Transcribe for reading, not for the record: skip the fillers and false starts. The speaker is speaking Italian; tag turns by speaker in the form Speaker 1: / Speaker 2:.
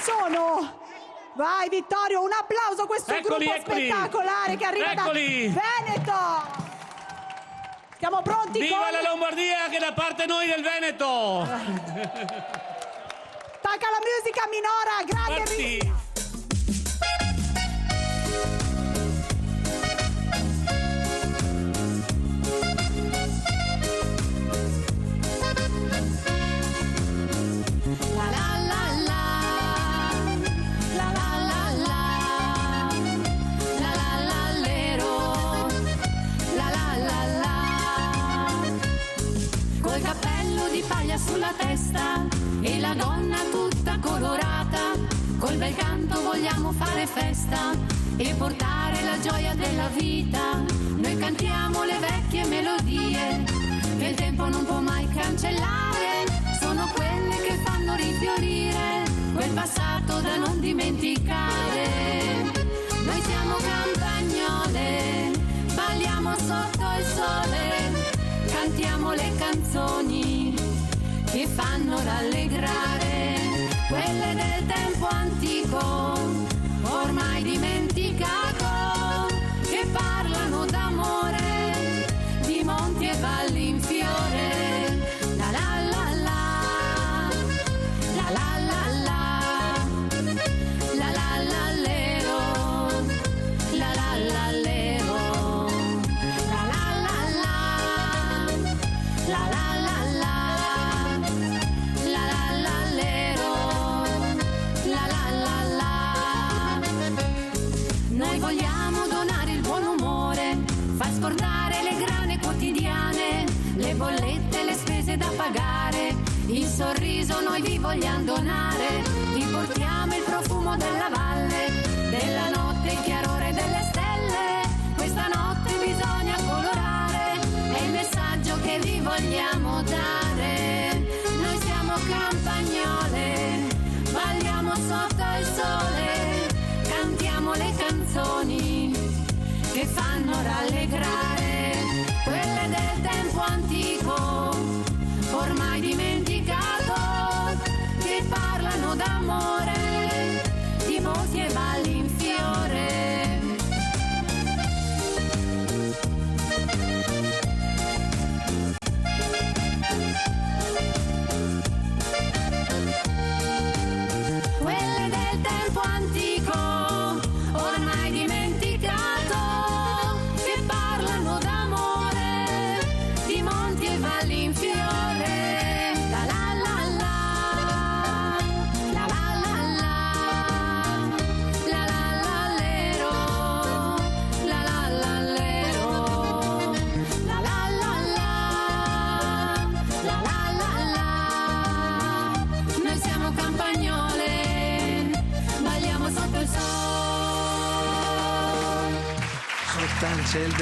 Speaker 1: sono? Vai Vittorio, un applauso a questo gruppo spettacolare che arriva da Veneto. Siamo pronti?
Speaker 2: Viva la Lombardia, che da parte noi del Veneto.
Speaker 1: Tacca la musica minora, grazie.
Speaker 3: Sulla testa e la gonna tutta colorata, col bel canto vogliamo fare festa e portare la gioia della vita. Noi cantiamo le vecchie melodie che il tempo non può mai cancellare, sono quelle che fanno rifiorire quel passato da non dimenticare. Noi siamo campagnole, balliamo sotto il sole, cantiamo le canzoni che fanno rallegrare, quelle del tempo antico, ormai dimenticato, che parlano d'amore, di monti e valli in fiore. La la la la, la la la la, la la la lero, la la la lero, la la la la, la la. Scordare le grane quotidiane, le bollette, le spese da pagare, il sorriso noi vi vogliamo donare, ti portiamo il profumo della valle, della notte, il chiarore delle stelle, questa notte bisogna colorare, è il messaggio che vi vogliamo dare. Noi siamo campagnole, balliamo sotto il sole, cantiamo le canzoni che fanno rallegrare, quelle del tempo antico, ormai dimenticato, che parlano d'amore, di monti e valli in fiore. Quelle del tempo antico, ormai dimenticato,
Speaker 4: ciel